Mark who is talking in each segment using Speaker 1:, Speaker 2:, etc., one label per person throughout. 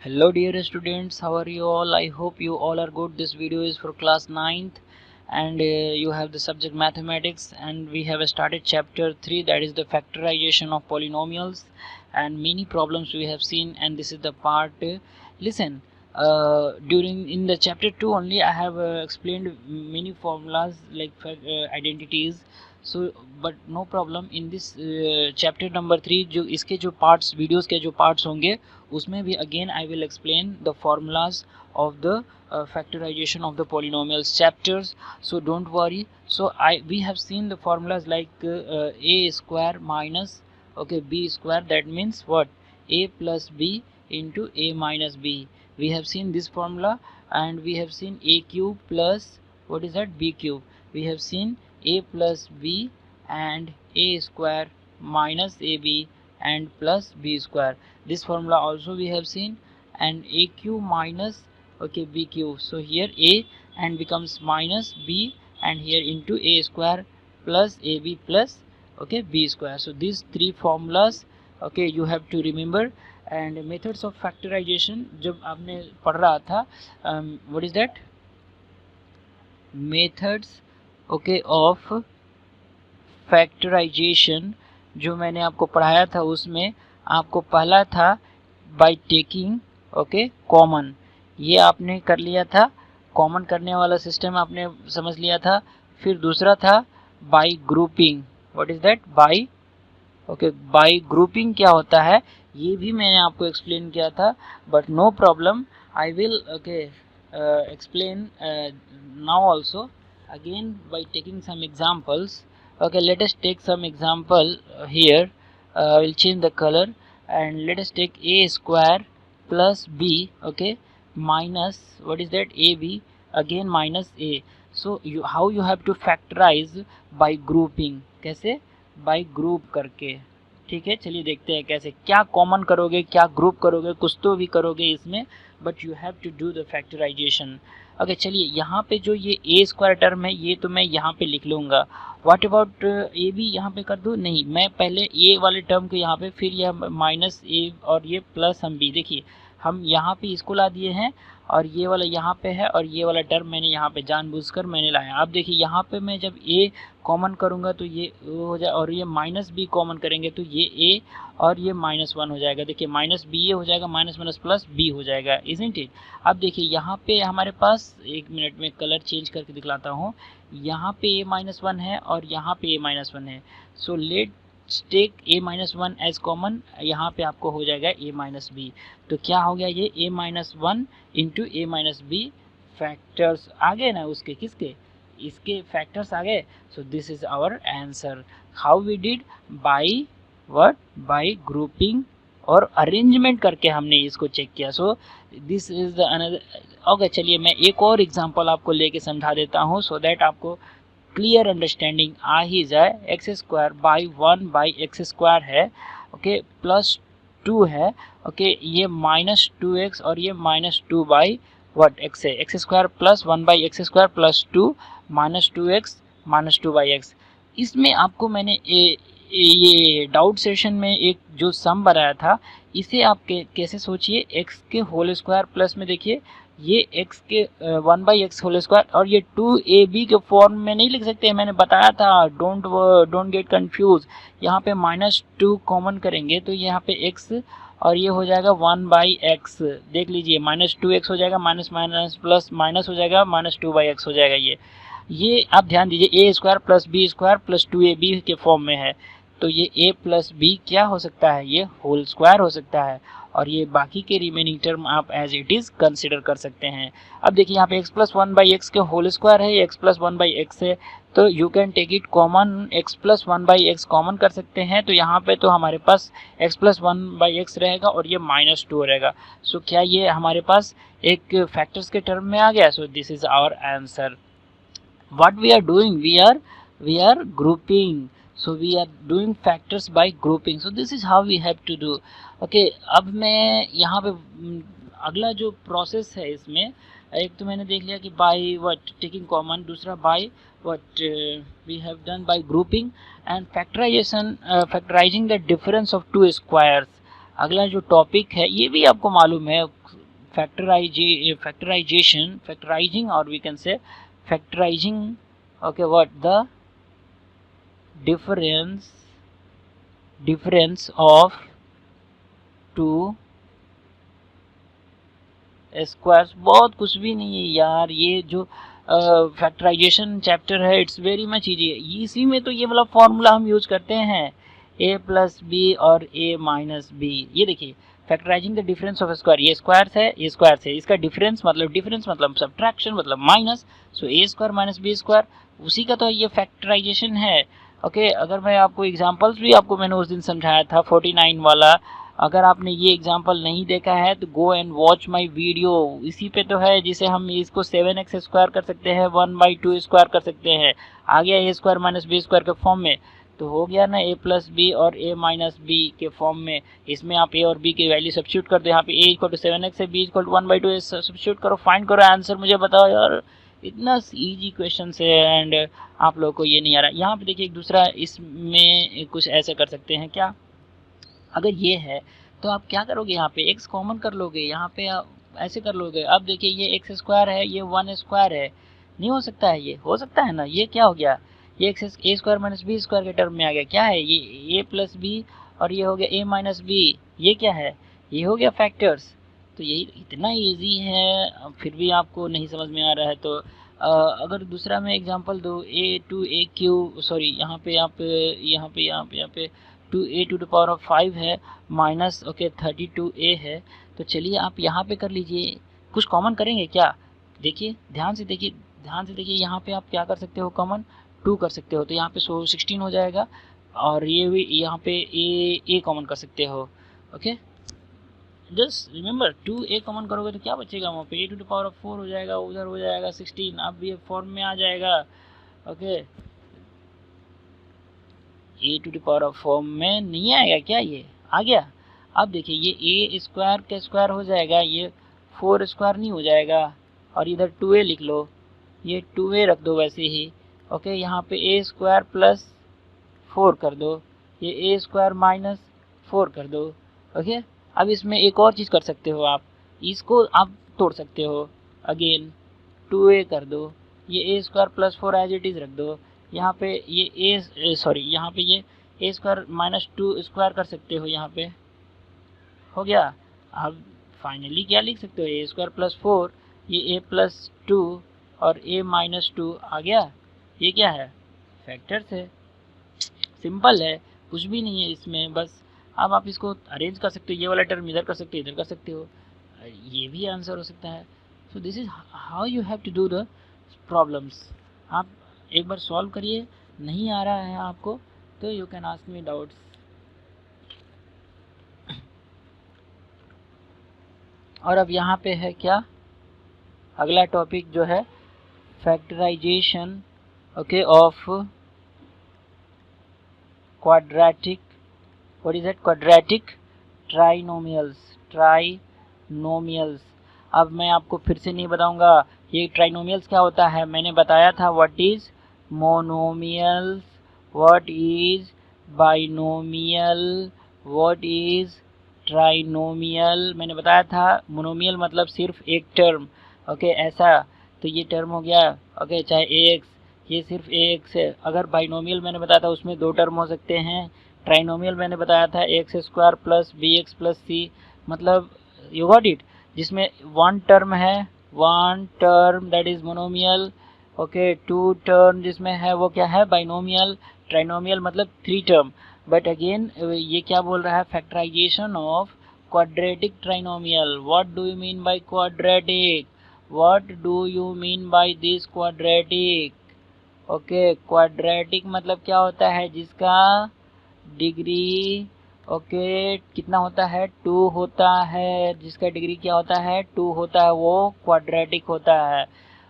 Speaker 1: Hello dear students, how are you all? I hope you all are good. This video is for class 9th and you have the subject mathematics, and we have started chapter 3, that is the factorization of polynomials, and many problems we have seen, and this is the part. Listen, during in the chapter 2 only I have explained many formulas like identities. So but no problem, in this chapter number 3 जो इसके जो parts videos के जो parts होंगे उसमें भी again I will explain the formulas of the factorization of the polynomials chapters, so don't worry. So we have seen the formulas like a square minus b square, that means what, a plus b into a minus b. We have seen this formula, and we have seen a cube plus what is that, b cube. We have seen a plus b and a square minus ab and plus b square. This formula also we have seen, and a cube minus b cube. So here a and becomes minus b, and here into a square plus ab plus b square. So these three formulas you have to remember. And methods of factorization जब आपने पढ़ रहा था, what is that, methods of factorization जो मैंने आपको पढ़ाया था, उसमें आपको पहला था बाय टेकिंग कॉमन, ये आपने कर लिया था, कॉमन करने वाला सिस्टम आपने समझ लिया था। फिर दूसरा था bye grouping, what is that, bye grouping क्या होता है ये भी मैंने आपको एक्सप्लेन किया था, but no problem, I will explain now also again by taking some examples. Let us take some example here. We'll change the color, and let us take a square plus b minus what is that, ab again minus a. So how you have to factorize by grouping, कैसे, by group करके, ठीक है। चलिए देखते हैं कैसे, क्या common करोगे, क्या ग्रुप करोगे, कुछ तो भी करोगे इसमें, but you have to do the factorization. चलिए यहाँ पे जो ये ए स्क्वायर टर्म है ये तो मैं यहाँ पे लिख लूँगा। व्हाट अबाउट ए भी यहाँ पे कर दूँ, नहीं, मैं पहले ए वाले टर्म को यहाँ पे, फिर यह माइनस ए और ये प्लस हम बी, देखिए हम यहाँ पे इसको ला दिए हैं, और ये वाला यहाँ पे है, और ये वाला टर्म मैंने यहाँ पे जानबूझकर मैंने लाया। अब देखिए यहाँ पे मैं जब ए कॉमन करूँगा तो ये हो जाए, और ये माइनस बी कॉमन करेंगे तो ये ए और ये -1 हो जाएगा। देखिए माइनस बी ए हो जाएगा, माइनस माइनस प्लस बी हो जाएगा, इजंट इट। अब देखिए यहाँ पे हमारे पास, एक मिनट में कलर चेंज करके दिखलाता हूँ, यहाँ पे ए -1 है और यहाँ पे ए -1 है। So let's take A -1 as common, यहाँ पे आपको हो जाएगा ए माइनस बी। तो क्या हो गया, ये a -1 into A minus B, factors आ गए ना उसके, किसके, इसके फैक्टर्स आ गए। So this is our answer. How we did, by what, by grouping और अरेंजमेंट करके हमने इसको चेक किया। So this is the another. चलिए मैं एक और एग्जांपल आपको लेके समझा देता हूँ, सो दैट आपको क्लियर अंडरस्टैंडिंग आ ही जाए। X square by 1 by x square है, प्लस 2 है, ये -2x और ये -2 बाई व्हाट, एक्स है, X square plus 1 by x square plus 2 -2x -2 by x. इसमें आपको मैंने ये डाउट सेशन में एक जो सम बनाया था, इसे आप कैसे सोचिए, x के होल स्क्वायर प्लस में देखिए ये x के 1 बाई एक्स होल स्क्वायर, और ये 2ab के फॉर्म में नहीं लिख सकते, मैंने बताया था, डोंट गेट कंफ्यूज। यहाँ पे -2 कॉमन करेंगे तो यहाँ पे x और ये हो जाएगा 1 बाई एक्स, देख लीजिए -2x हो जाएगा, माइनस माइनस प्लस माइनस हो जाएगा, -2 बाई एक्स हो जाएगा। ये आप ध्यान दीजिए, A square plus B square plus 2ab के फॉर्म में है, तो ये a प्लस बी क्या हो सकता है, ये होल स्क्वायर हो सकता है, और ये बाकी के रिमेनिंग टर्म आप एज इट इज कंसिडर कर सकते हैं। अब देखिए यहाँ पे x प्लस 1 बाई एक्स के होल स्क्वायर है, x प्लस 1 बाई एक्स है, तो you can take it common, x plus 1 by X common कर सकते हैं, तो यहाँ पे तो हमारे पास x प्लस 1 बाई एक्स रहेगा और ये -2 रहेगा। सो क्या ये हमारे पास एक फैक्टर्स के टर्म में आ गया। So this is our answer. What we are doing, we are grouping, so we are doing factors by grouping, so this is how we have to do। अब मैं यहाँ पे अगला जो प्रोसेस है इसमें, एक तो मैंने देख लिया कि बाय व्हाट, टेकिंग कॉमन, दूसरा by what we have done by grouping, and factorizing the difference of two squares. अगला जो टॉपिक है ये भी आपको मालूम है, फैक्टराइजिंग, और we can say factorizing, okay, what the difference of two squares. बहुत कुछ भी नहीं है यार, ये जो फैक्टराइजेशन चैप्टर है इट्स वेरी मच इजी। इसी में तो ये वाला फॉर्मूला हम यूज करते हैं, a प्लस बी और a माइनस बी। ये देखिए factorizing the difference of square, ये स्क्वायर्स है, ये स्क्वायर्स है, इसका डिफरेंस मतलब सब्ट्रैक्शन मतलब minus, so a square minus B square, उसी का तो ये फैक्टराइजेशन है। ओके अगर मैं आपको एग्जांपल्स भी आपको मैंने उस दिन समझाया था 49 वाला, अगर आपने ये एग्जांपल नहीं देखा है तो go and watch my video, इसी पे तो है, जिसे हम इसको 7x स्क्वायर कर सकते हैं, 1/2 स्क्वायर कर सकते हैं, आ गया a square minus B square के फॉर्म में, तो हो गया ना a प्लस बी और a माइनस बी के फॉर्म में। इसमें आप a और b की वैल्यू सब्स्टिट्यूट कर दो, यहाँ पे a इक्वल टू 7x है, b इक्वल टू 1/2 सब्स्टिट्यूट करो, फाइंड करो आंसर, मुझे बताओ यार, इतना इजी क्वेश्चन है एंड आप लोगों को ये नहीं आ रहा। यहाँ पे देखिए एक दूसरा, इसमें कुछ ऐसे कर सकते हैं क्या, अगर ये है तो आप क्या करोगे, यहाँ पे x कॉमन कर लोगे, यहाँ पे आप ऐसे कर लोगे। अब देखिए ये x स्क्वायर है, ये 1 स्क्वायर है, नहीं हो सकता है, ये हो सकता है ना, ये क्या हो गया, ये x a square minus B square के टर्म में आ गया, क्या है ये a प्लस बी, और ये हो गया a माइनस बी, ये क्या है, ये हो गया फैक्टर्स। तो यही इतना ईजी है, फिर भी आपको नहीं समझ में आ रहा है तो अगर दूसरा मैं एग्जांपल दूँ, यहाँ पे 2a to the power of 5 है माइनस 32a है, तो चलिए आप यहाँ पे कर लीजिए, कुछ कॉमन करेंगे क्या, देखिए ध्यान से देखिए यहाँ पे आप क्या कर सकते हो, कॉमन 2 कर सकते हो, तो यहाँ पे 16 हो जाएगा, और ये भी यहाँ पे a कॉमन कर सकते हो। Okay just remember 2a common करोगे तो क्या बचेगा, वहाँ पे a to the power of 4 हो जाएगा, उधर हो जाएगा 16, अब ये फॉर्म में आ जाएगा। Okay a to the power of form में नहीं आएगा क्या, ये आ गया। अब देखिए ये a स्क्वायर का स्क्वायर हो जाएगा, ये 4 स्क्वायर नहीं हो जाएगा, और इधर 2a लिख लो, ये 2a रख दो वैसे ही। ओके यहाँ पे a स्क्वायर प्लस 4 कर दो, ये a स्क्वायर माइनस 4 कर दो। ओके अब इसमें एक और चीज़ कर सकते हो आप, इसको आप तोड़ सकते हो, अगेन 2a कर दो, ये a square plus 4 as it is रख दो, यहाँ पे ये यहाँ पे ये a स्क्वायर माइनस 2 स्क्वायर कर सकते हो, यहाँ पे हो गया। अब फाइनली क्या लिख सकते हो, a स्क्वायर प्लस 4, ये a प्लस 2 और a माइनस 2 आ गया, ये क्या है, फैक्टर्स है, सिंपल है, कुछ भी नहीं है इसमें, बस अब आप इसको अरेंज कर सकते हो, ये वाला टर्म इधर कर सकते हो, इधर कर सकते हो, ये भी आंसर हो सकता है। So this is how you have to do the problems. आप एक बार सॉल्व करिए, नहीं आ रहा है आपको तो you can ask me doubts. और अब यहाँ पे है क्या, अगला टॉपिक जो है factorization okay of quadratic, what is that, quadratic trinomials. अब मैं आपको फिर से नहीं बताऊंगा ये ट्राइनोमियल्स क्या होता है, मैंने बताया था what is monomials, what is binomial, what is trinomial, मैंने बताया था। मोनोमियल मतलब सिर्फ एक टर्म, ओके ऐसा, तो ये टर्म हो गया, ओके चाहे ax, ये सिर्फ ax है। अगर बाइनोमियल मैंने बताया था उसमें 2 टर्म हो सकते हैं, ट्राइनोमियल मैंने बताया था X square plus B x plus C, मतलब यू गॉट इट, जिसमें 1 टर्म है, 1 term that is monomial, okay 2 term जिसमें है वो क्या है, बाइनोमियल। ट्राइनोमियल मतलब 3 टर्म, बट अगेन ये क्या बोल रहा है, factorization of quadratic trinomial. What do you mean by quadratic, what do you mean by this quadratic, okay quadratic मतलब क्या होता है, जिसका डिग्री ओके कितना होता है, 2 होता है, जिसका डिग्री क्या होता है, 2 होता है, वो क्वाड्रेटिक होता है।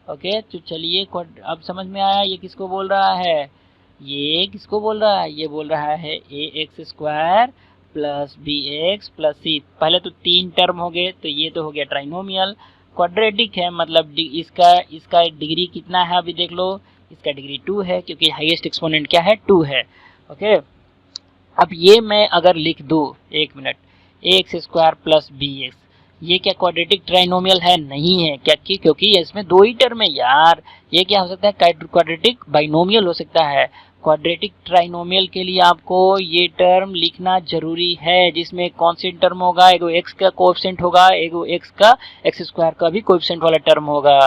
Speaker 1: ओके तो चलिए अब समझ में आया ये किसको बोल रहा है, ये किसको बोल रहा है, ये बोल रहा है A X square plus B x plus C. पहले तो 3 टर्म हो गए, तो ये तो हो गया ट्राइनोमियल। क्वाड्रेटिक है मतलब इसका डिग्री कितना है, अभी देख लो, इसका डिग्री 2 है, क्योंकि हाईएस्ट एक्सपोनेंट क्या है, 2 है। ओके अब ये मैं अगर लिख दूँ, एक minute, A X square plus B X. ये क्या क्वाड्रेटिक ट्राइनोमियल है? नहीं है। क्या कि क्योंकि इसमें दो ही टर्म है यार। ये क्या हो सकता है? क्वाड्रेटिक बाइनोमियल हो सकता है। क्वाड्रेटिक ट्राइनोमियल के लिए आपको ये टर्म लिखना जरूरी है, जिसमें कौन सी टर्म होगा? एगो एक्स का कोएफिशिएंट होगा, एगो एक्स का एक्स स्क्वायर का भी कोएफिशिएंट वाला टर्म होगा।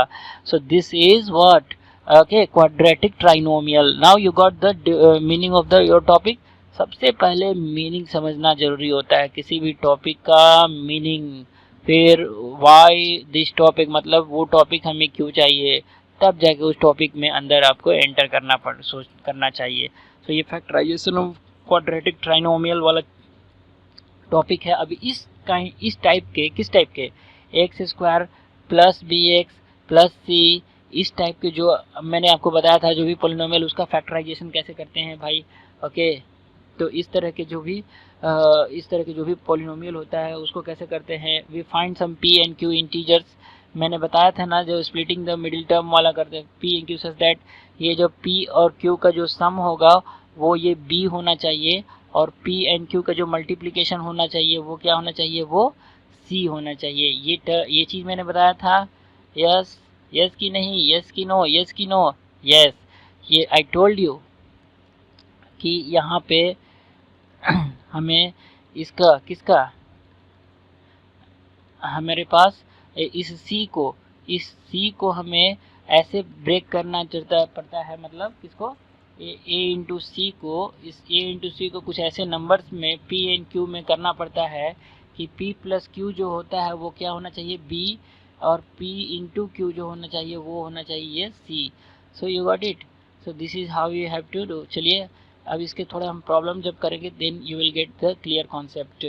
Speaker 1: सो this is what? Okay, quadratic trinomial. Now you got the meaning of the your topic. सबसे पहले मीनिंग समझना जरूरी होता है, किसी भी टॉपिक का मीनिंग। फिर वाई दिस टॉपिक, मतलब वो टॉपिक हमें क्यों चाहिए, तब जाके उस टॉपिक में अंदर आपको एंटर करना चाहिए। तो ये फैक्टराइजेशन ऑफ क्वाड्रेटिक ट्राइनोमियल वाला टॉपिक है। अभी इस टाइप के, किस टाइप के? X square plus B x plus C, इस टाइप के जो मैंने आपको बताया था, जो भी पॉलिनोमियल, उसका फैक्टराइजेशन कैसे करते हैं भाई। ओके, तो इस तरह के जो भी पॉलिनोमियल होता है उसको कैसे करते हैं। We find some P and Q integers. मैंने बताया था ना, जो स्प्लिटिंग द मिडिल टर्म वाला करते हैं, P and Q such that ये जो पी और क्यू का जो सम होगा वो ये बी होना चाहिए, और पी एंड क्यू का जो मल्टीप्लिकेशन होना चाहिए वो क्या होना चाहिए? वो सी होना चाहिए। ये चीज़ मैंने बताया था। यस, यस की नहीं, यस की नो, यस की नो, यस। ये आई टोल्ड यू कि यहाँ पे हमें इसका, किसका, हमारे पास इस सी को हमें ऐसे ब्रेक करना पड़ता है, मतलब किसको? ए इंटू सी को, इस ए इंटू सी को कुछ ऐसे नंबर्स में पी एंड क्यू में करना पड़ता है कि पी प्लस क्यू जो होता है वो क्या होना चाहिए? बी, और पी इंटू क्यू जो होना चाहिए वो होना चाहिए C. So you got it. So this is how you have to do. चलिए अब इसके थोड़ा हम प्रॉब्लम जब करेंगे then you will get the clear concept.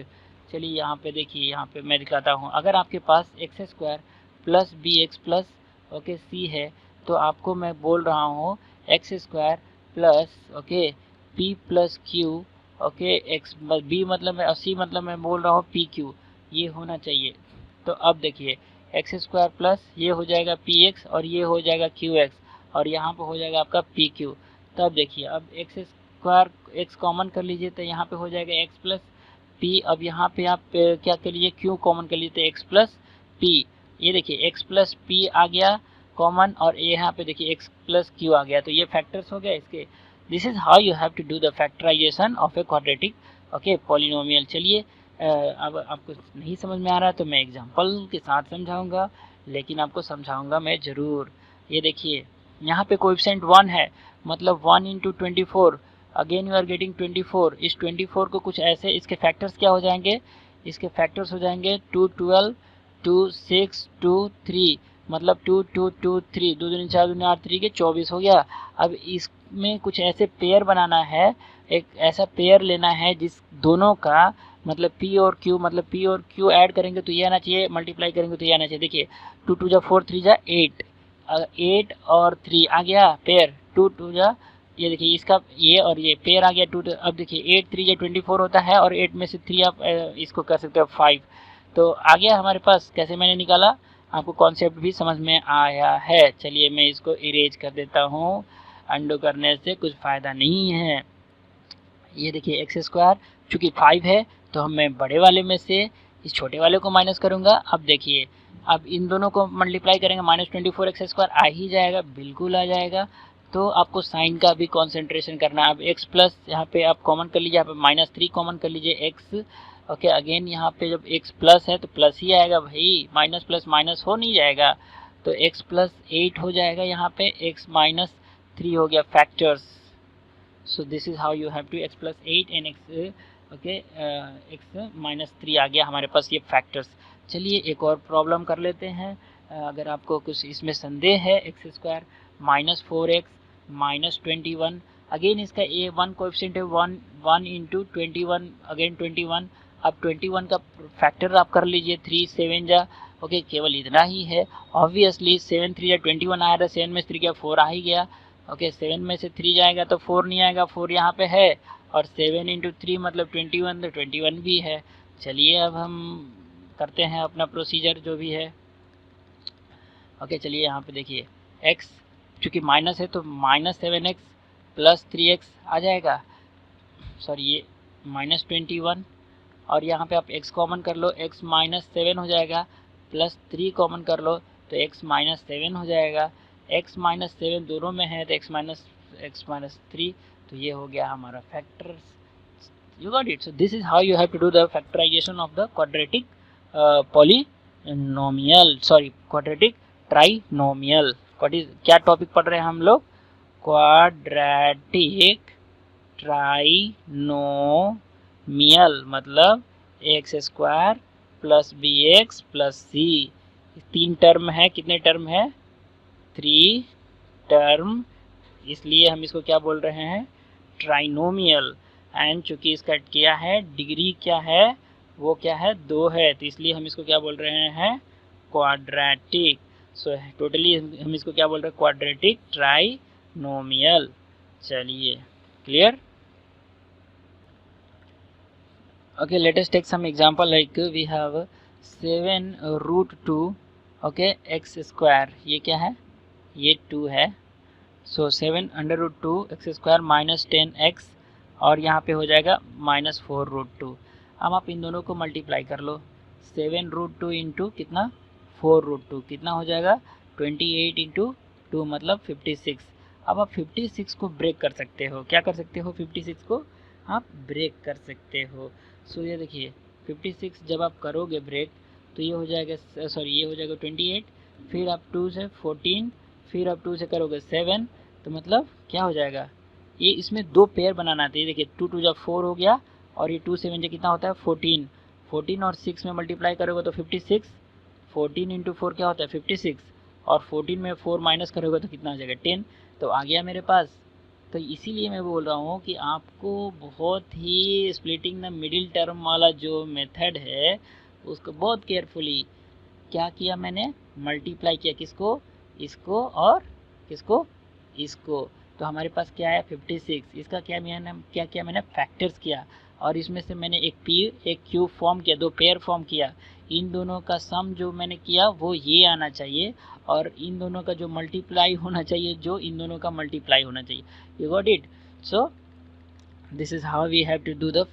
Speaker 1: चलिए यहाँ पे देखिए, यहाँ पे मैं दिखाता हूँ। अगर आपके पास X square plus B x plus okay C है, तो आपको मैं बोल रहा हूँ X square plus okay P plus Q okay X B मतलब है, सी मतलब मैं बोल रहा हूँ पी क्यू, ये होना चाहिए। तो अब देखिए एक्स स्क्वायर प्लस ये हो जाएगा पी एक्स, और ये हो जाएगा क्यू एक्स, और यहाँ पे हो जाएगा आपका पी क्यू। तब देखिए अब एक्स स्क्वायर एक्स कॉमन कर लीजिए, तो यहाँ पे हो जाएगा एक्स प्लस पी। अब यहाँ पे आप क्या कर लीजिए? क्यू कॉमन कर लीजिए, एक्स प्लस पी। ये देखिए एक्स प्लस पी आ गया कॉमन, और यहाँ पे देखिए एक्स प्लस क्यू आ गया। तो ये फैक्टर्स हो गया इसके। This is how you have to do the factorization of a quadratic okay polynomial. चलिए अब आपको नहीं समझ में आ रहा है तो मैं एग्जांपल के साथ समझाऊंगा, लेकिन आपको समझाऊंगा मैं ज़रूर। ये देखिए यहाँ पे कोएफिशिएंट 1 है, मतलब 1 into 24, again you are getting 24। इस 24 को कुछ ऐसे, इसके फैक्टर्स क्या हो जाएंगे? इसके फैक्टर्स हो जाएंगे 2 12 2 6 2 3, मतलब 2 2 2 3, 2 दूनी 4 दूनी 8 3 के 24 हो गया। अब इसमें कुछ ऐसे पेयर बनाना है, एक ऐसा पेयर लेना है जिस दोनों का मतलब P और Q, मतलब P और Q ऐड करेंगे तो ये आना चाहिए, मल्टीप्लाई करेंगे तो ये आना चाहिए। देखिए 2 2 जा 4 3 जा 8, 8 और 3 आ गया पेयर, 2 2 जा, ये देखिए इसका ये और ये पेयर आ गया 2। अब देखिए 8 3 या 24 होता है, और 8 में से 3 आप इसको कर सकते हो 5। तो आ गया हमारे पास। कैसे मैंने निकाला, आपको कॉन्सेप्ट भी समझ में आया है। चलिए मैं इसको इरेज कर देता हूँ, अंडू करने से कुछ फ़ायदा नहीं है। ये देखिए एक्स स्क्वायर चूँकि 5 है तो मैं बड़े वाले में से इस छोटे वाले को माइनस करूँगा। अब देखिए अब इन दोनों को मल्टीप्लाई करेंगे, -24 एक्स स्क्वायर आ ही जाएगा, बिल्कुल आ जाएगा। तो आपको साइन का भी कॉन्सेंट्रेशन करना है। अब एक्स प्लस यहाँ पे आप कॉमन कर लीजिए, यहाँ पे -3 कॉमन कर लीजिए एक्स ओके। अगेन यहाँ पे जब एक्स प्लस है तो प्लस ही आएगा भाई, माइनस प्लस माइनस हो नहीं जाएगा, तो एक्स प्लस 8 हो जाएगा। यहाँ पे एक्स -3 हो गया factors. so this is how you have to x plus 8 and x okay x -3 आ गया हमारे पास ये फैक्टर्स। चलिए एक और प्रॉब्लम कर लेते हैं। अगर आपको कुछ इसमें संदेह है, एक्स स्क्वायर -4x -21, अगेन इसका ए वन कोएफिशिएंट है 1 इंटू 21, अगेन 21। अब 21 का फैक्टर आप कर लीजिए, 3 7 जा ओके केवल इतना ही है। ऑब्वियसली 7 3 जा 21 आया था, 7 में 3 क्या 4 आ ही गया ओके। 7 में से 3 जाएगा तो 4 नहीं आएगा, 4 यहाँ पे है, और 7 इंटू 3 मतलब 21, तो 21 भी है। चलिए अब हम करते हैं अपना प्रोसीजर जो भी है ओके। चलिए यहाँ पे देखिए x चूँकि माइनस है तो -7x प्लस 3x आ जाएगा, सॉरी ये -21 और यहाँ पे आप x कॉमन कर लो, x माइनस 7 हो जाएगा, प्लस 3 कॉमन कर लो तो x माइनस 7 हो जाएगा, x माइनस 7 दोनों में है तो x माइनस 3, तो ये हो गया हमारा factor. You got it. So this is how you have to do the factorization of the quadratic quadratic trinomial. क्या टॉपिक पढ़ रहे हैं हम लोग? क्वाड्रेटिक ट्राइनोमियल, मतलब x square plus B x plus c. 3 term है. कितने टर्म है? 3 टर्म, इसलिए हम इसको क्या बोल रहे हैं? ट्राइनोमियल. एंड चूंकि इसका क्या है, डिग्री क्या है, वो क्या है? 2 है, तो इसलिए हम इसको क्या बोल रहे हैं? क्वाड्रेटिक. सो टोटली हम इसको क्या बोल रहे हैं? Quadratic trinomial. चलिए, clear? Okay, let us take some example. Like we have 7 root 2, okay, x square. ये क्या है? ये 2 है. So 7 under root 2 x square minus 10x, और यहाँ पे हो जाएगा minus 4 root 2. अब आप इन दोनों को मल्टीप्लाई कर लो. 7 root 2 इंटू कितना? 4 root 2, कितना हो जाएगा? 28 इंटू 2 मतलब 56. अब आप 56 को ब्रेक कर सकते हो. क्या कर सकते हो? 56 को आप ब्रेक कर सकते हो. सो ये देखिए 56 जब आप करोगे ब्रेक तो ये हो जाएगा, ये हो जाएगा 28, फिर आप 2 से 14, फिर आप 2 से करोगे 7, तो मतलब क्या हो जाएगा? ये इसमें 2 पेयर बनाना था. ये देखिए 2 2 जब 4 हो गया, और ये 2 7 कितना होता है? 14. 14 और 6 में मल्टीप्लाई करोगे तो 56. 14 इंटू 4 क्या होता है? 56. और 14 में 4 माइनस करोगे तो कितना हो जाएगा? 10. तो आ गया मेरे पास. तो इसीलिए मैं बोल रहा हूँ कि आपको बहुत ही स्प्लिटिंग द मिडिल टर्म वाला जो मेथड है उसको बहुत केयरफुली क्या किया मैंने? मल्टीप्लाई किया. किसको? इसको और किसको? इसको. तो हमारे पास क्या है? 56. इसका क्या किया मैंने? फैक्टर्स किया, और इसमें से मैंने एक पी एक क्यू फॉर्म किया, 2 पेयर फॉर्म किया. इन दोनों का सम जो मैंने किया वो ये आना चाहिए, और इन दोनों का जो मल्टीप्लाई होना चाहिए जो इन दोनों का मल्टीप्लाई होना चाहिए. You got it? So this is how we have to do the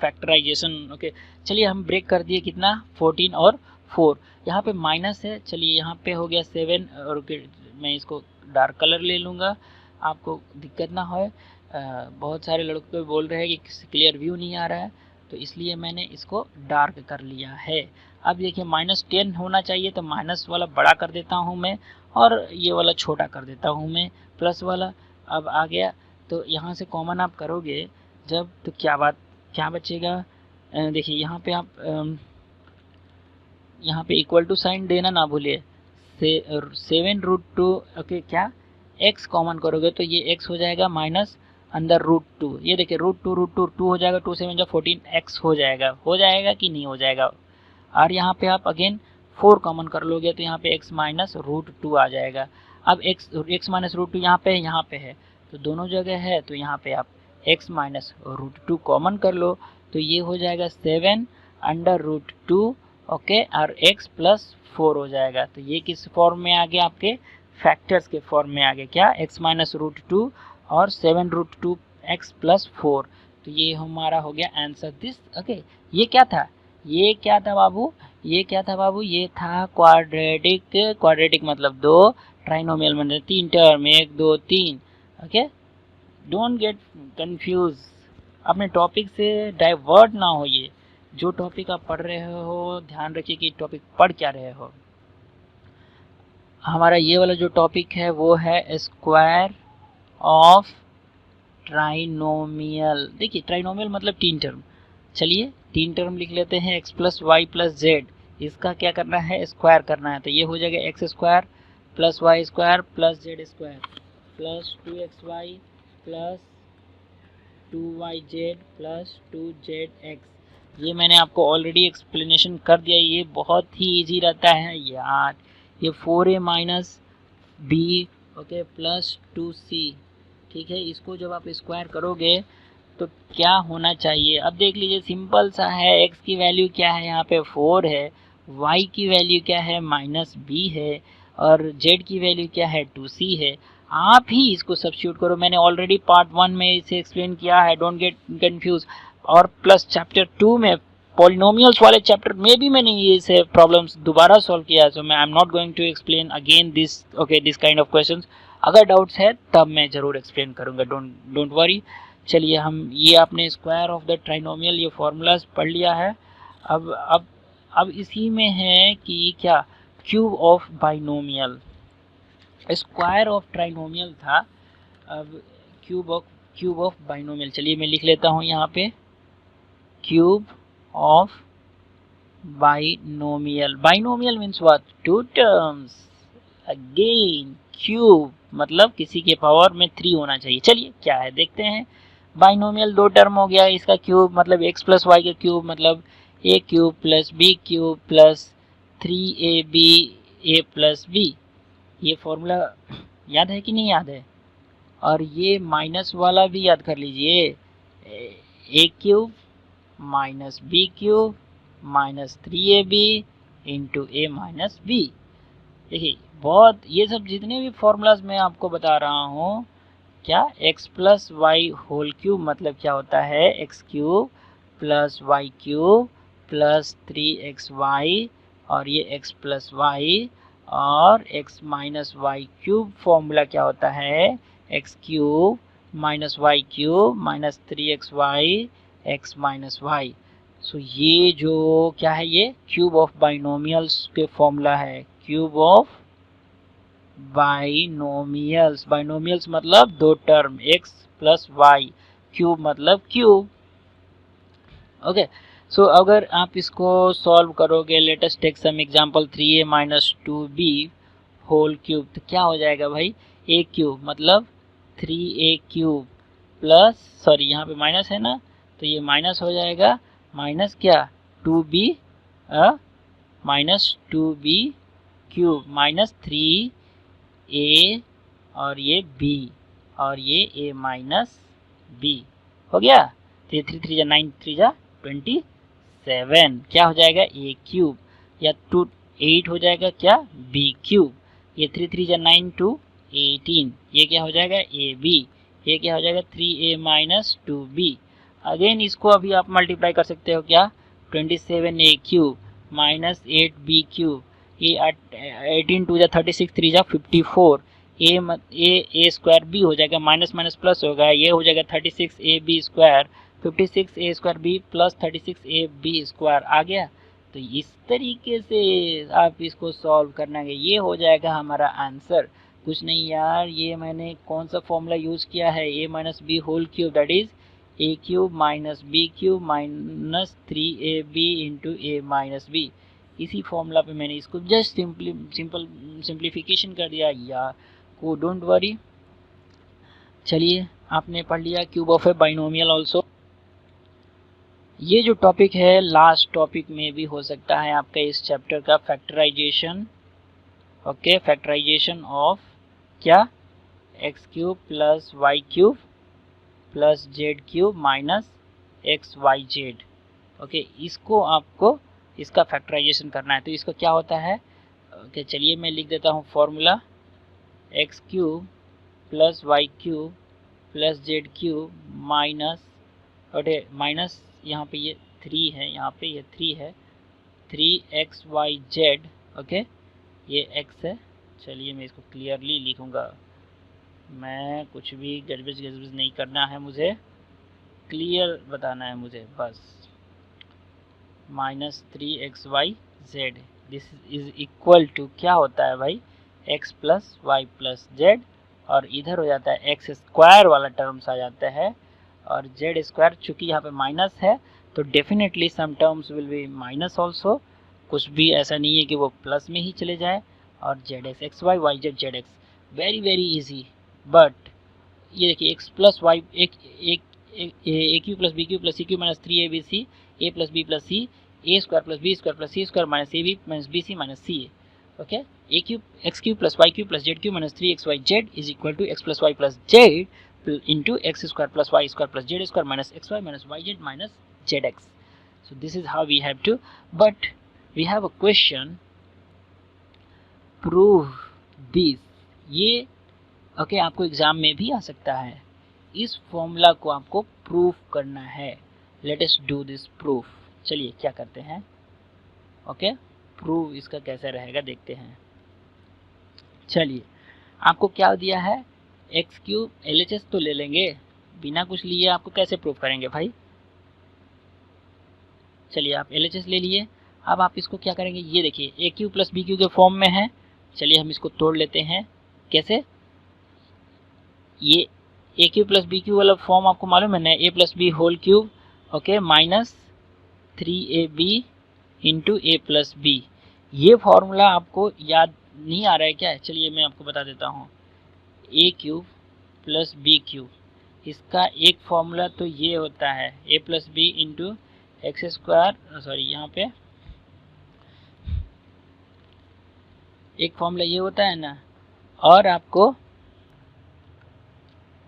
Speaker 1: factorization. Okay, चलिए हम ब्रेक कर दिए. कितना? 14 और 4. यहाँ पे माइनस है. चलिए यहाँ पे हो गया 7, और मैं इसको डार्क कलर ले लूँगा, आपको दिक्कत ना हो. बहुत सारे लड़कों बोल रहे हैं कि क्लियर व्यू नहीं आ रहा है, तो इसलिए मैंने इसको डार्क कर लिया है. अब देखिए -10 होना चाहिए, तो माइनस वाला बड़ा कर देता हूँ मैं, और ये वाला छोटा कर देता हूँ मैं, प्लस वाला. अब आ गया, तो यहाँ से कॉमन आप करोगे जब, तो क्या बचेगा? देखिए यहाँ पे आप यहाँ पे इक्वल टू साइन देना ना भूलिए. 7 रूट 2, ओके, क्या x कॉमन करोगे तो ये x हो जाएगा माइनस अंदर रूट 2. ये देखिए रूट 2 हो जाएगा, 2 7 14 x हो जाएगा कि नहीं हो जाएगा? और यहाँ पे आप अगेन 4 कॉमन कर लोगे तो यहाँ पे x माइनस रूट 2 आ जाएगा. अब x माइनस रूट 2 यहाँ पे है, तो दोनों जगह है, तो यहाँ पे आप x माइनस रूट 2 कॉमन कर लो, तो ये हो जाएगा 7 अंडर रूट 2, ओके, और x प्लस 4 हो जाएगा. तो ये किस फॉर्म में आ गया? आपके फैक्टर्स के फॉर्म में आ गया. क्या? x माइनस रूट 2 और 7 रूट 2 x प्लस 4. तो ये हमारा हो गया आंसर दिस. ओके, ये क्या था? ये क्या था बाबू? ये था क्वाड्रेटिक मतलब 2, ट्राइनोमियल मतलब 3 term, 1 2 3. Okay, don't get confuse. अपने टॉपिक से डाइवर्ट ना होइए. जो टॉपिक आप पढ़ रहे हो ध्यान रखिए कि टॉपिक पढ़ क्या रहे हो. हमारा ये वाला जो टॉपिक है वो है स्क्वायर ऑफ ट्राइनोमियल. देखिए ट्राइनोमियल मतलब 3 टर्म. चलिए 3 टर्म लिख लेते हैं. X plus Y plus Z, इसका क्या करना है? स्क्वायर करना है. तो ये हो जाएगा X square plus Y square plus Z square plus 2xy plus 2yz plus 2zx. ये मैंने आपको ऑलरेडी एक्सप्लेनेशन कर दिया. ये बहुत ही इजी रहता है यार. ये 4a minus B, okay, plus 2c. ठीक है, इसको जब आप स्क्वायर करोगे तो क्या होना चाहिए? अब देख लीजिए, सिंपल सा है. x की वैल्यू क्या है? यहाँ पे 4 है. y की वैल्यू क्या है? -b है. और z की वैल्यू क्या है? 2c है. आप ही इसको सब्स्टिट्यूट करो. मैंने ऑलरेडी पार्ट 1 में इसे एक्सप्लेन किया है. Don't get confuse. और प्लस चैप्टर 2 में पॉलिनोमियल्स वाले चैप्टर में भी मैंने ये से प्रॉब्लम्स दोबारा सॉल्व किया है। सो मैं I am not going to explain again this this kind of questions. अगर डाउट्स है तब मैं ज़रूर एक्सप्लेन करूँगा, डोंट वरी। चलिए, हम ये आपने स्क्वायर ऑफ द ट्राइनोमियल ये फॉर्मूलाज पढ़ लिया है। अब इसी में है कि क्या cube of binomial, square of trinomial था, अब क्यूब ऑफ बाइनोमियल। चलिए मैं लिख लेता हूँ यहाँ पे cube of binomial. Binomial means what? Two terms. Again cube मतलब किसी के पावर में 3 होना चाहिए। चलिए क्या है देखते हैं। बाइनोमियल 2 टर्म हो गया, इसका क्यूब मतलब x प्लस वाई का क्यूब मतलब a cube plus b cube plus 3ab a plus b। ये फॉर्मूला याद है कि नहीं याद है? और ये माइनस वाला भी याद कर लीजिए, a cube minus b cube minus 3ab into a minus b। देखिए बहुत, ये सब जितने भी फॉर्मूलाज मैं आपको बता रहा हूँ, क्या x plus Y whole cube मतलब क्या होता है? x cube plus Y cube plus 3xy, और ये x प्लस वाई और x minus y cube formula क्या होता है? x cube minus y cube minus 3xy x minus y. So ये जो क्या है, ये क्यूब ऑफ बाइनोमियल्स के फॉर्मूला है। क्यूब ऑफ बाइनोमियल्स, बाइनोमियल्स मतलब 2 term x plus Y, cube मतलब क्यूब। ओके, सो अगर आप इसको सॉल्व करोगे, let us take some example 3a minus 2b whole cube, तो क्या हो जाएगा भाई? a क्यूब मतलब 3a क्यूब प्लस, सॉरी यहाँ पे माइनस है ना, तो ये माइनस हो जाएगा, माइनस क्या 2b minus 2b cube minus 3a और ये b और ये a माइनस b हो गया। तो ये 3 3 जा 9 3 जा 27, क्या हो जाएगा? a क्यूब, या 2 8 हो जाएगा क्या? b cube. ये 3 3 जा 9 2 18, ये क्या हो जाएगा? ab, ये क्या हो जाएगा? 3a minus 2b। अगेन इसको अभी आप मल्टीप्लाई कर सकते हो, क्या 27a cube minus 8b cube, ये 18 2 जा 36 3 जा 54, ए स्क्वायर बी हो जाएगा, माइनस माइनस प्लस होगा, ये हो जाएगा 36ab square 56a square b plus 36ab square आ गया। तो इस तरीके से आप इसको सॉल्व करना है, ये हो जाएगा हमारा आंसर। कुछ नहीं यार, ये मैंने कौन सा फॉर्मूला यूज़ किया है? a minus B whole cube, that is a cube minus b cube minus 3ab into a minus b। इसी फॉर्मूला पे मैंने इसको जस्ट सिंप्लीफिकेशन कर दिया यार, को डोंट वरी। चलिए आपने पढ़ लिया cube of A binomial also. ये जो टॉपिक है लास्ट टॉपिक में भी हो सकता है आपका इस चैप्टर का, फैक्टराइजेशन। ओके, फैक्टराइजेशन ऑफ क्या? X cube plus Y cube plus Z cube minus x Y Z. Okay, इसको आपको इसका फैक्टराइजेशन करना है। तो इसका क्या होता है? ओके चलिए मैं लिख देता हूँ formula, X cube plus Y cube plus Z cube minus, okay minus यहाँ पे ये 3 है, यहाँ पे ये 3 है, 3xyz। ओके, ये x है। चलिए मैं इसको क्लियरली लिखूँगा, मैं कुछ भी गजबज नहीं करना है, मुझे क्लियर बताना है मुझे बस। Minus 3xyz, this is equal to क्या होता है भाई? x plus Y plus Z, और इधर हो जाता है एक्स स्क्वायर वाला टर्म्स आ जाता है, और जेड स्क्वायर चूँकि यहाँ पे माइनस है तो definitely some terms will be minus also, कुछ भी ऐसा नहीं है कि वो प्लस में ही चले जाए। और Z X X Y Y Z Z X, very very easy. But ये देखिए x plus Y A cube plus B cube plus C cube minus 3abc, A plus B plus C, A square plus B square plus C square minus A B minus B C minus C A. Okay, A cube X cube plus Y cube plus Z cube minus 3xyz is equal to x plus Y plus Z into x square plus Y square plus Z square minus x Y minus Y Z minus Z X. So this is how we have to, but we have a question, prove this. ये okay आपको exam में भी आ सकता है, इस formula को आपको proof करना है। Let us do this proof. चलिए क्या करते हैं, ओके, प्रूफ इसका कैसे रहेगा देखते हैं। चलिए आपको क्या दिया है, एक्स क्यूब, LHS तो ले लेंगे, बिना कुछ लिए आपको कैसे प्रूफ करेंगे भाई। चलिए आप LHS ले लिए, अब आप इसको क्या करेंगे, ये देखिए ए क्यू प्लस बी क्यू के फॉर्म में है। चलिए हम इसको तोड़ लेते हैं, कैसे, ये a cube plus B cube वाला फॉर्म आपको मालूम है ना, a plus b whole cube, okay, minus 3AB into a plus b. ये फॉर्मूला आपको याद नहीं आ रहा है क्या? चलिए मैं आपको बता देता हूँ, a cube plus B cube, इसका एक फॉर्मूला तो ये होता है a plus b into x square, sorry यहाँ पे एक फॉर्मूला ये होता है ना, और आपको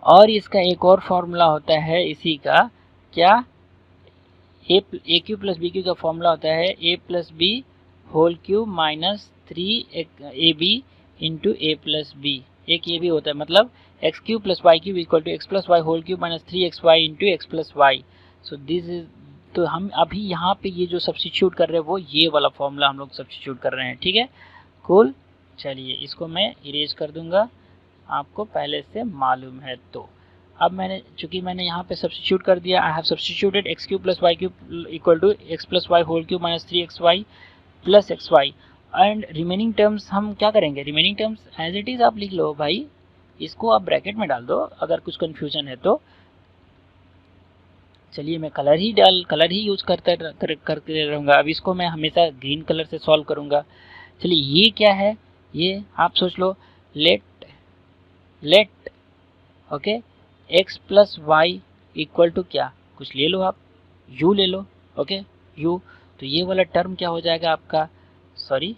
Speaker 1: और इसका एक और फॉर्मूला होता है इसी का, क्या, a cube plus B cube का फॉर्मूला होता है a plus b whole cube minus 3AB into a plus b. एक ये भी होता है, मतलब x cube plus Y cube equal to x plus Y whole cube minus 3XY into x plus y. So this is, तो हम अभी यहाँ पे ये जो सब्स्टिट्यूट कर रहे हैं वो ये वाला फॉर्मूला हम लोग सब्स्टिट्यूट कर रहे हैं, ठीक है, कूल। चलिए इसको मैं इरेज कर दूंगा, आपको पहले से मालूम है। तो अब चूंकि मैंने यहाँ पे सब्स्टिट्यूट कर दिया, I have substituted X cube plus Y cube equal to x plus Y whole cube minus 3XY plus XY, and remaining terms हम क्या करेंगे, remaining terms as it is आप लिख लो भाई, इसको आप ब्रैकेट में डाल दो अगर कुछ कंफ्यूजन है तो। चलिए मैं कलर ही यूज करते रहूँगा, अब इसको मैं हमेशा ग्रीन कलर से सॉल्व करूँगा। चलिए ये क्या है, ये आप सोच लो, let okay x plus Y equal to क्या, कुछ ले लो आप, u ले लो, ओके u, तो ये वाला टर्म क्या हो जाएगा आपका, सॉरी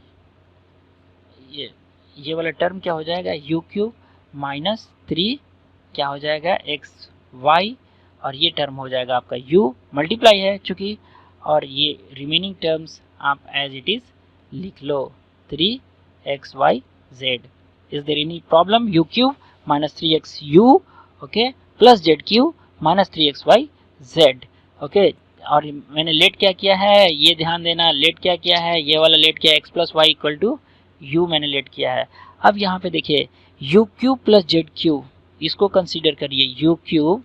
Speaker 1: ये वाला टर्म क्या हो जाएगा, u क्यूब माइनस 3 क्या हो जाएगा एक्स वाई, और ये टर्म हो जाएगा आपका u मल्टीप्लाई है चूंकि, और ये रिमेनिंग टर्म्स आप एज इट इज लिख लो 3XYZ। Is there any problem, u cube minus 3XU okay plus Z cube minus 3XYZ, okay. और मैंने लेट क्या किया है, ये ध्यान देना, लेट क्या किया है, ये वाला लेट किया X plus Y equal to U मैंने लेट किया है। अब यहाँ पे देखिए U cube plus Z cube, इसको कंसीडर करिए, यू क्यूब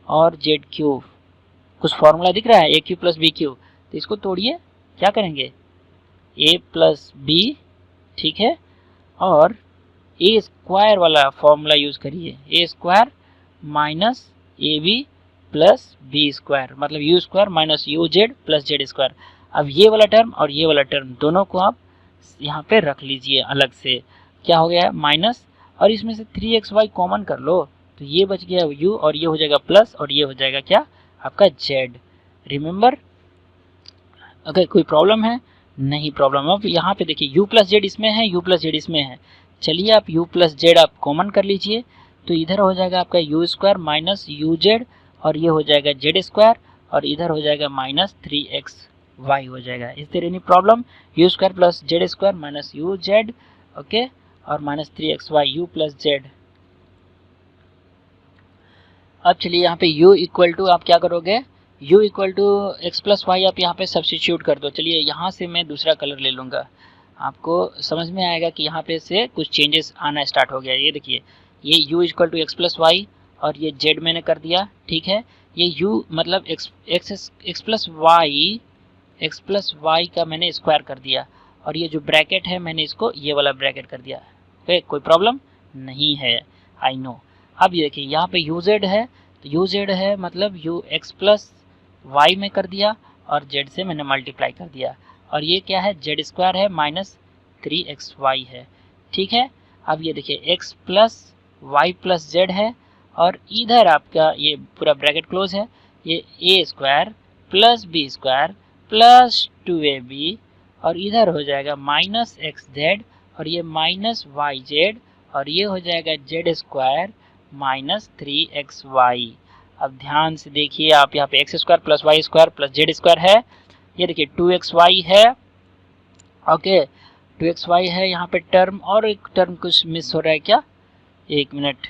Speaker 1: और जेड क्यूब, कुछ फॉर्मूला दिख रहा है A cube plus B cube, तो इसको तोड़िए, क्या करेंगे ए प्लस बी, ठीक है, और ए स्क्वायर वाला फॉर्मूला यूज करिए, a square minus A b plus B square, मतलब u square minus u z plus Z square. अब ये वाला टर्म और ये वाला टर्म दोनों को आप यहाँ पे रख लीजिए अलग से, क्या हो गया है माइनस, और इसमें से 3XY कॉमन कर लो, तो ये बच गया u और ये हो जाएगा प्लस, और ये हो जाएगा क्या आपका z। रिमेंबर, अगर कोई प्रॉब्लम है, नहीं प्रॉब्लम। अब यहाँ पे देखिए u प्लस जेड इसमें है, u प्लस जेड इसमें है, चलिए आप u प्लस जेड आप कॉमन कर लीजिए, तो इधर हो जाएगा आपका you square minus u Z, और ये हो जाएगा जेड स्क्वायर, और इधर हो जाएगा माइनस 3XY हो जाएगा। Is there any problem, u square plus Z square minus u z, okay, और minus 3XY u plus z. अब चलिए यहाँ पे u इक्वल टू आप क्या करोगे, u equal to x plus Y आप यहाँ पे सब्स्टिट्यूट कर दो। चलिए यहाँ से मैं दूसरा कलर ले लूँगा, आपको समझ में आएगा कि यहाँ पे से कुछ चेंजेस आना स्टार्ट हो गया। ये देखिए ये u equal to x plus Y, और ये z मैंने कर दिया, ठीक है, ये u मतलब एक्स प्लस वाई का मैंने स्क्वायर कर दिया, और ये जो ब्रैकेट है मैंने इसको ये वाला ब्रैकेट कर दिया, ओके, कोई प्रॉब्लम नहीं है, आई नो। अब ये देखिए यहाँ पे यू जेड है, तो यू जेड है मतलब यू एक्स प्लस वाई में कर दिया, और जेड से मैंने मल्टीप्लाई कर दिया, और ये क्या है जेड स्क्वायर है माइनस 3XY है, ठीक है। अब ये देखिए x plus Y plus Z है, और इधर आपका ये पूरा ब्रैकेट क्लोज है, ये a square plus B square plus 2AB, और इधर हो जाएगा माइनस एक्स जेड, और ये माइनस वाई जेड, और ये हो जाएगा जेड स्क्वायर माइनस 3XY। अब ध्यान से देखिए आप, यहाँ पे X square plus Y square plus Z square है, ये देखिए 2XY है, ओके 2XY है यहाँ पे टर्म, और एक टर्म कुछ मिस हो रहा है क्या, एक मिनट,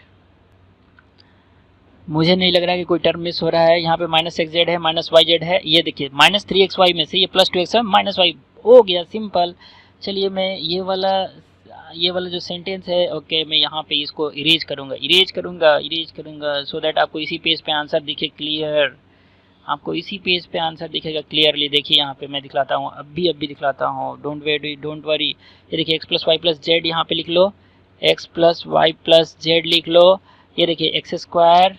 Speaker 1: मुझे नहीं लग रहा कि कोई टर्म मिस हो रहा है। यहाँ पे माइनस एक्स जेड है, माइनस वाई जेड है। ये देखिए माइनस 3xy में से ये प्लस 2x माइनस वाई हो गया, सिंपल। चलिए मैं ये वाला जो सेंटेंस है, ओके, मैं यहाँ पे इसको इरेज करूँगा सो दैट आपको इसी पेज पे आंसर दिखे क्लियर। आपको इसी पेज पे आंसर दिखेगा क्लियरली। देखिए यहाँ पे मैं दिखलाता हूँ, अभी दिखलाता हूँ, डोंट वरी। ये देखिए x plus Y plus z यहाँ पे लिख लो, x plus Y plus z लिख लो। ये देखिए एक्स स्क्वायर,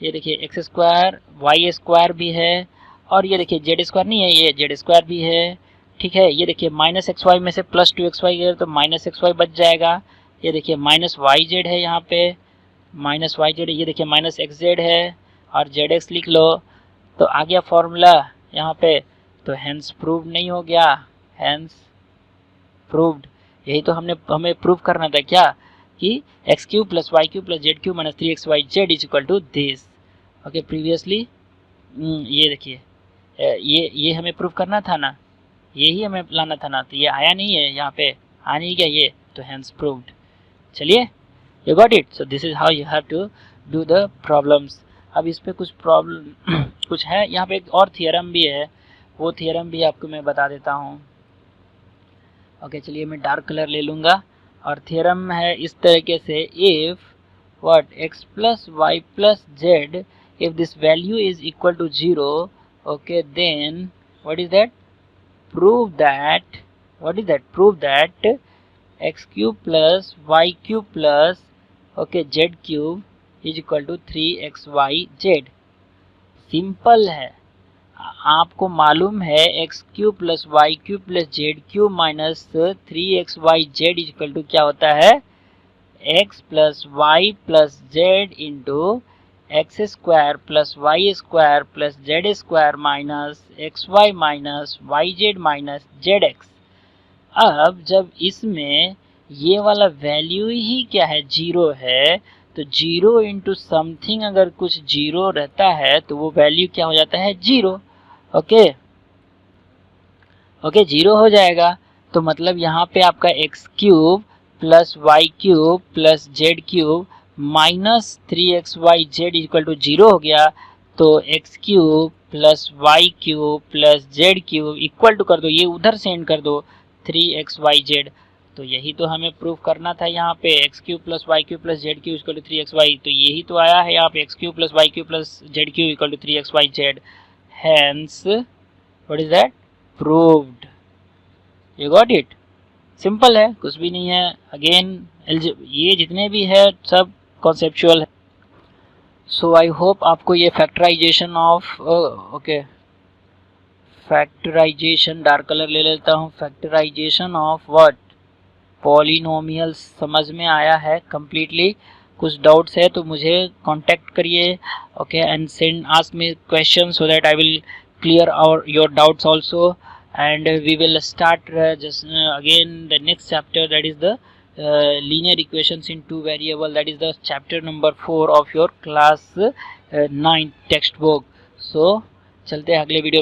Speaker 1: ये देखिए एक्स स्क्वायर, वाई स्क्वायर भी है, और ये देखिए जेड स्क्वायर नहीं है, ये जेड स्क्वायर भी है, ठीक है। ये देखिए माइनस एक्स वाई में से प्लस 2xy गया तो माइनस एक्स वाई बच जाएगा। ये देखिए माइनस वाई जेड है यहाँ पे, माइनस वाई जेड, ये देखिए माइनस एक्स जेड है, और जेड एक्स लिख लो। तो आ गया फॉर्मूला यहाँ पे। तो हैंस प्रूव्ड नहीं हो गया, हैंस प्रूव्ड। यही तो हमें प्रूव करना था क्या, कि X cube plus Y cube plus Z cube minus 3xy Z is equal to this. Okay, previously ये देखिए ये हमें प्रूव करना था ना, यही हमें लाना था ना। तो ये आया नहीं है यहाँ पे, आ नहीं गया ये, तो हैंस प्रूव्ड। चलिए, you got it. So this is how you have to do the problems. अब इस पे कुछ प्रॉब्लम कुछ है यहाँ पे, एक और थियरम भी है, वो थियरम भी आपको मैं बता देता हूँ। ओके, चलिए मैं डार्क कलर ले लूँगा, और थियरम है इस तरीके से, if what X plus Y plus Z, if this value is equal to 0, okay, then what is that, prove that x cube plus y cube plus okay z cube is equal to 3xyz। Simple है, आपको मालूम है x cube plus Y cube plus Z cube minus 3xyz is equal to क्या होता है, x plus Y plus Z into x square plus Y square plus Z square minus x Y minus Y Z minus Z x. अब जब इसमें ये वाला value ही क्या है, 0 है, तो 0 इंटू समथिंग अगर कुछ 0 रहता है तो वो वैल्यू क्या हो जाता है, 0। ओके, 0 हो जाएगा। तो मतलब यहाँ पे आपका x cube plus Y cube plus Z cube minus 3xyz equal to 0 हो गया। तो x cube plus Y cube plus Z cube equal to कर दो, ये उधर सेंड कर दो, 3xyz। तो यही तो हमें प्रूफ करना था यहाँ पे, x cube plus Y cube plus Z cube equal to 3xy। तो यही तो आया है यहाँ पे, x cube plus Y cube plus Z cube equal to 3xyz। Hence what is that, proved. You got it, simple है, कुछ भी नहीं है। अगेन ये जितने भी है सब कॉन्सेप्चुअल है। सो आई होप आपको ये factorization of okay, factorization dark colour ले लेता हूँ, फैक्टराइजेशन ऑफ व्हाट, पॉलिनोमियल समझ में आया है कंप्लीटली। कुछ डाउट्स है तो मुझे कांटेक्ट करिए, okay, and send ask me question so that I will clear your doubts also, and we will start just again the next chapter, that is the linear equations in two variable, that is the chapter number 4 of your class 9 textbook. So चलते हैं अगले video में।